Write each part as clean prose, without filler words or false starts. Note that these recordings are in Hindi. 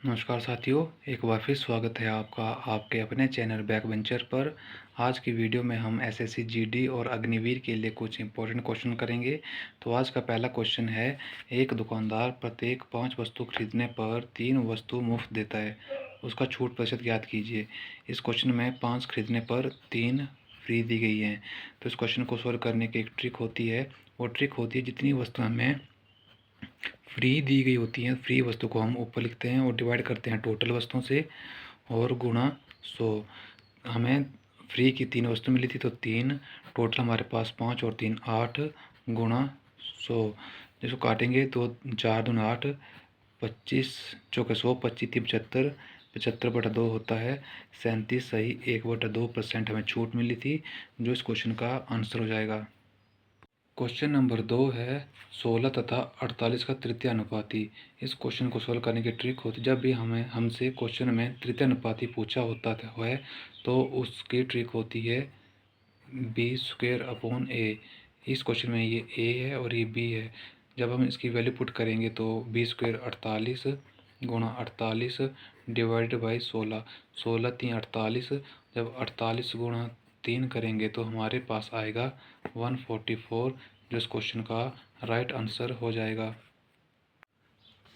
नमस्कार साथियों, एक बार फिर स्वागत है आपका आपके अपने चैनल बैक वेंचर पर। आज की वीडियो में हम एसएससी जीडी और अग्निवीर के लिए कुछ इंपॉर्टेंट क्वेश्चन करेंगे। तो आज का पहला क्वेश्चन है, एक दुकानदार प्रत्येक 5 वस्तु खरीदने पर 3 वस्तु मुफ्त देता है, उसका छूट प्रतिशत ज्ञात कीजिए। इस क्वेश्चन में 5 खरीदने पर 3 फ्री दी गई हैं। तो इस क्वेश्चन को सोल्व करने की एक ट्रिक होती है, वो ट्रिक होती है जितनी वस्तु हमें फ्री दी गई होती हैं, फ्री वस्तु को हम ऊपर लिखते हैं और डिवाइड करते हैं टोटल वस्तुओं से और गुणा 100। हमें फ्री की 3 वस्तु मिली थी तो 3, टोटल हमारे पास 5 और 3 8 गुणा 100। जिसको काटेंगे तो 4 दूनी 8, 25 चौके 100, 25 3 75, 75/2 होता है 37 सही 1/2% हमें छूट मिली थी, जो इस क्वेश्चन का आंसर हो जाएगा। क्वेश्चन नंबर 2 है, 16 तथा 48 का तृतीय अनुपाती। इस क्वेश्चन को सोल्व करने की ट्रिक होती है, जब भी हमसे क्वेश्चन में तृतीय अनुपाती पूछा होता है तो उसकी ट्रिक होती है b² इस क्वेश्चन में ये a है और ये b है। जब हम इसकी वैल्यू पुट करेंगे तो b² 48 गुणा 48 डिवाइडेड बाई 16, 16 3 48। जब 48 गुणा 3 करेंगे तो हमारे पास आएगा 144, जो इस क्वेश्चन का राइट आंसर हो जाएगा।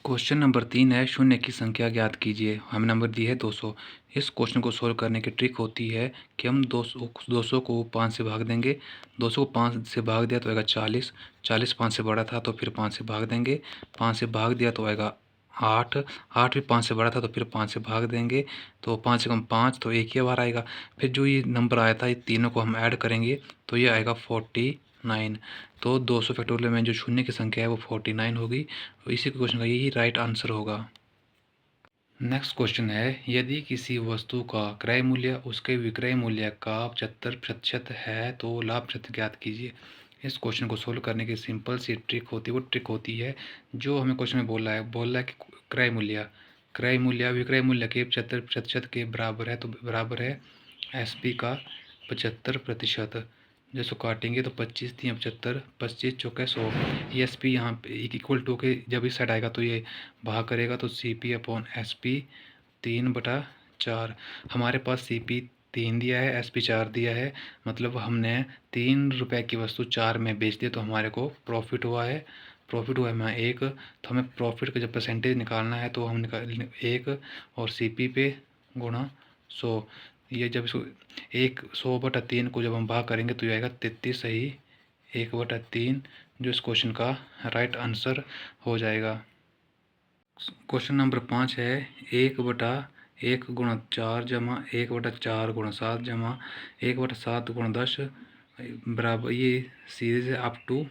क्वेश्चन नंबर 3 है, शून्य की संख्या ज्ञात कीजिए। हमें नंबर दी है 200। इस क्वेश्चन को सोल्व करने की ट्रिक होती है कि हम 200 को 5 से भाग देंगे। 200 को 5 से भाग दिया तो आएगा 40, 40 5 से बड़ा था तो फिर 5 से भाग देंगे, 5 से भाग दिया तो आएगा 8, 8 भी 5 से बड़ा था तो फिर 5 से भाग देंगे, तो 5 से कम 5 तो एक ही बार आएगा। फिर जो ये नंबर आया था, ये तीनों को हम ऐड करेंगे तो ये आएगा 49। तो 200 फैक्टोरियल में जो शून्य की संख्या है वो 49 होगी। इसी क्वेश्चन का यही राइट आंसर होगा। नेक्स्ट क्वेश्चन है, यदि किसी वस्तु का क्रय मूल्य उसके विक्रय मूल्य का 75% है तो लाभ प्रतिशत ज्ञात कीजिए। इस क्वेश्चन को सोल्व करने की सिंपल सी ट्रिक होती है, वो ट्रिक होती है जो हमें क्वेश्चन में बोला है कि क्रय मूल्य विक्रय मूल्य के 75% के बराबर है, तो बराबर है एसपी का 75%। जैसे काटेंगे तो 25 3 75, 25 चौके 100। ये एस पी यहाँ पे इक्वल टू के जब इस साइड आएगा तो ये भाग करेगा तो C P upon S P 3/4। हमारे पास सी पी 3 दिया है, एस पी 4 दिया है, मतलब हमने 3 रुपये की वस्तु 4 में बेच दी तो हमारे को प्रॉफिट हुआ है। प्रॉफिट हुआ है हमारा 1, तो हमें प्रॉफिट का जब परसेंटेज निकालना है तो हम निकाल 1 और सी पी पे गुणा 100। ये जब इसको 100/3 को जब हम भाग करेंगे तो ये आएगा 33 सही 1/3, जो इस क्वेश्चन का राइट आंसर हो जाएगा। क्वेश्चन नंबर 5 है, 1/1 गुणा 4 जमा 1/4 गुणा 7 जमा 1/7 गुणा 10 बराबर, ये सीरीज है अप टू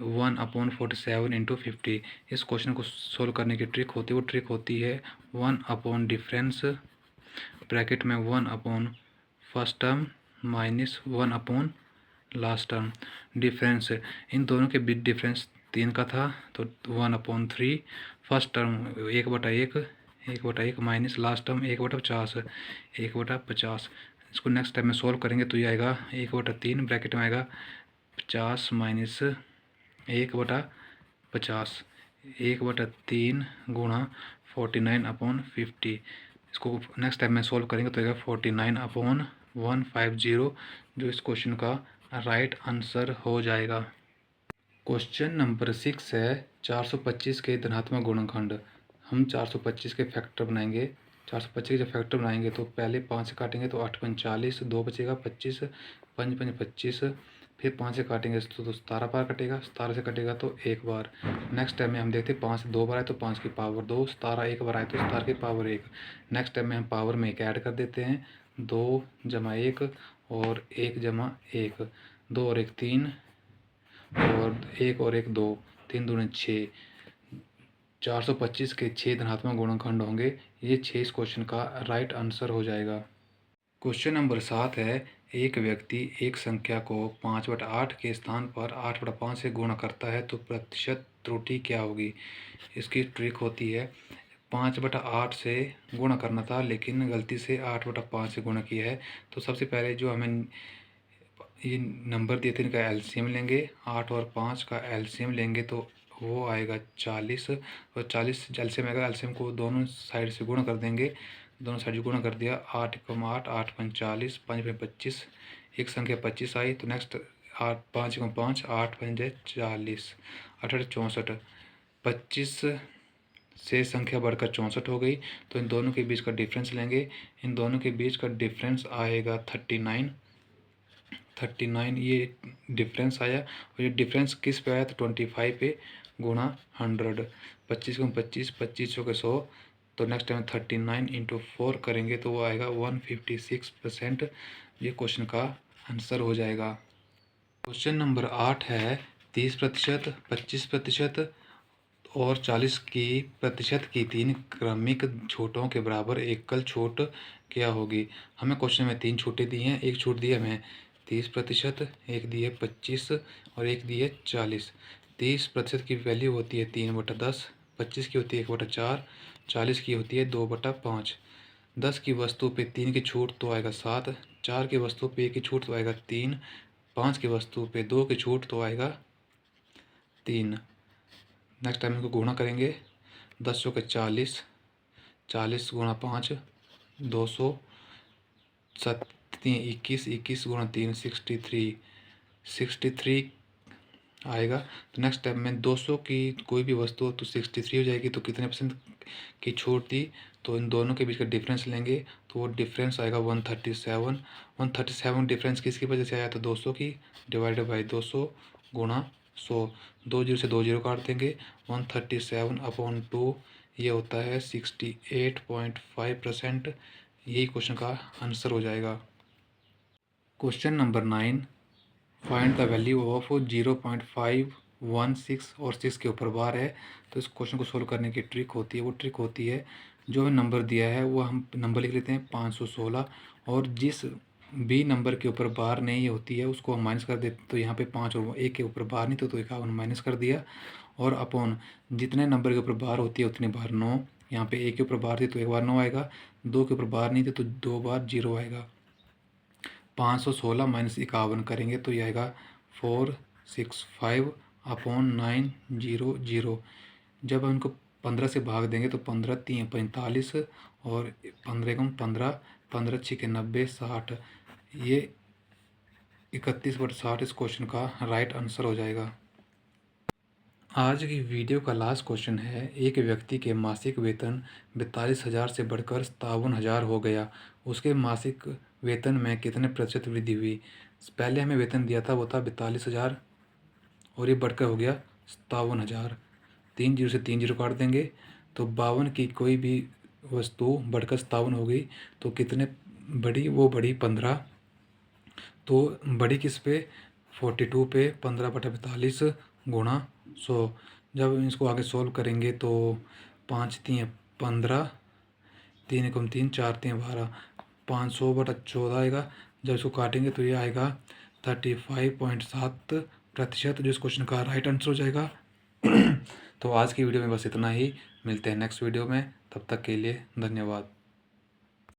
1/47 इंटू 50। इस क्वेश्चन को सोल्व करने की ट्रिक होती है, वो ट्रिक होती है 1 डिफरेंस ब्रैकेट में 1 first term minus 1 last term. Difference in दोनों के बीच डिफरेंस 3 का था तो 1/3। First term 1/1, 1/1 minus last term 1/50, 1/50। इसको नेक्स्ट टाइम में सोल्व करेंगे तो ये आएगा 1/3 ब्रैकेट में आएगा 50 माइनस 1/50, 1/3 गुणा 49/50। इसको नेक्स्ट टाइम में सोल्व करेंगे तो आएगा 49/150, जो इस क्वेश्चन का राइट आंसर हो जाएगा। क्वेश्चन नंबर 6 है, 425 के धनात्मक गुणनखंड। हम 425 के फैक्टर बनाएंगे। 425 के जब फैक्टर बनाएंगे तो पहले 5 से काटेंगे तो 8 5 40, 2 बचेगा 25, 5 5 25, फिर 5 से काटेंगे तो 17 बार कटेगा, 17 से कटेगा तो 1 बार। नेक्स्ट टाइम में हम देखते हैं 5 से 2 बार आए तो 5 की पावर 2, 17 1 बार आए तो 17 की पावर 1। नेक्स्ट टाइम में हम पावर में 1 ऐड कर देते हैं, 2 जमा 1 और 1 जमा 1, 2 और 1 3 और 1 और 1 2, 3 दूनी 6। 425 के 6 धनात्मक गुणनखंड होंगे। ये 6 इस क्वेश्चन का राइट आंसर हो जाएगा। क्वेश्चन नंबर 7 है, एक व्यक्ति एक संख्या को 5/8 के स्थान पर 8/5 से गुणा करता है तो प्रतिशत त्रुटि क्या होगी। इसकी ट्रिक होती है, 5/8 से गुणा करना था लेकिन गलती से 8/5 से गुणा किया है। तो सबसे पहले जो हमें ये नंबर दिए थे इनका एलसीएम लेंगे, 8 और 5 का एलसीएम लेंगे तो वो आएगा 40, और 40 एलसीएम आएगा, एलसीएम को दोनों साइड से गुणा कर देंगे, दोनों साइड से गुणा कर दिया, 8 कम 8, 8 5 40, 5 5 25, एक संख्या 25 आई। तो नेक्स्ट 8 5 कम 5, 8 5 40, 8 64, 25 से संख्या बढ़कर 64 हो गई। तो इन दोनों के बीच का डिफरेंस लेंगे, इन दोनों के बीच का डिफरेंस आएगा 39। ये डिफरेंस आया, और ये डिफरेंस किस पे आया? तो 25 पे गुणा 100, 25 को 25, 25 के 100। तो नेक्स्ट टाइम 39 इंटू 4 करेंगे तो वो आएगा 156%। ये क्वेश्चन का आंसर हो जाएगा। क्वेश्चन नंबर 8 है 30%, 25% और 40 की प्रतिशत की 3 क्रमिक छूटों के बराबर एकल छूट क्या होगी? हमें क्वेश्चन में 3 छूटें दी हैं, एक छूट दी है हमें 30%, एक दी है 25 और एक दी है 40। 30% की वैल्यू होती है 3/10, 25 की होती है 1/4, 40 की होती है 2/5। 10 की वस्तु पे 3 की छूट तो आएगा 7, 4 की वस्तु पे 1 की छूट तो आएगा 3, 5 की वस्तु पे 2 की छूट तो आएगा 3। नेक्स्ट टाइम इनको गुणा करेंगे, 10 के 40, 40 गुणा 5 200, 7 21, 21 गुणा 3 63 आएगा। तो नेक्स्ट टाइम में 200 की कोई भी वस्तु हो तो 63 हो जाएगी। तो कितने % की छूट थी? तो इन दोनों के बीच का डिफरेंस लेंगे तो वो डिफरेंस आएगा 137। 137 डिफरेंस किसकी वजह से आया? तो 200 की, डिवाइडेड बाई 200 गुणा 100, 2 जीरो से 2 जीरो काट देंगे, 137/2 ये होता है 68.5%। यही क्वेश्चन का आंसर हो जाएगा। Question number 9, find the value of 0.516 और 6 के ऊपर बार है। तो इस क्वेश्चन को सोल्व करने की ट्रिक होती है, वो ट्रिक होती है जो नंबर दिया है वो हम नंबर लिख लेते हैं 516, और जिस भी नंबर के ऊपर बार नहीं होती है उसको हम माइनस कर देते। तो यहाँ पे 5 और 1 के ऊपर बार नहीं तो 51 माइनस कर दिया, और अपॉन जितने नंबर के ऊपर बार होती है उतनी बार 9। यहाँ पे 1 के ऊपर बार थी तो 1 बार 9 आएगा, 2 के ऊपर बार नहीं थी तो 2 बार 0 आएगा। 516 माइनस 51 करेंगे तो ये आएगा 465/900। जब हम इनको 15 से भाग देंगे तो 15 3 45 और 15 कम 15, 15 6 90, 60। ये 31/60 इस क्वेश्चन का राइट आंसर हो जाएगा। आज की वीडियो का लास्ट क्वेश्चन है, एक व्यक्ति के मासिक वेतन 42,000 से बढ़कर 57,000 हो गया, उसके मासिक वेतन में कितने प्रतिशत वृद्धि हुई? पहले हमें वेतन दिया था वो था 42,000 और ये बढ़कर हो गया 57,000। 3 जीरो से 3 जीरो काट देंगे तो 52 की कोई भी वस्तु बढ़कर 57 हो गई तो कितने बढ़ी? वो बढ़ी 15। तो बढ़ी किस पे? 42 पे 15/42 गुणा 100। जब इसको आगे सोल्व करेंगे तो 5 3 15, 3 एकम 3, 4 3 12, 500/14 आएगा। जब इसको काटेंगे तो ये आएगा 35.7%, जो इस क्वेश्चन का राइट आंसर हो जाएगा। तो आज की वीडियो में बस इतना ही, मिलते हैं नेक्स्ट वीडियो में, तब तक के लिए धन्यवाद।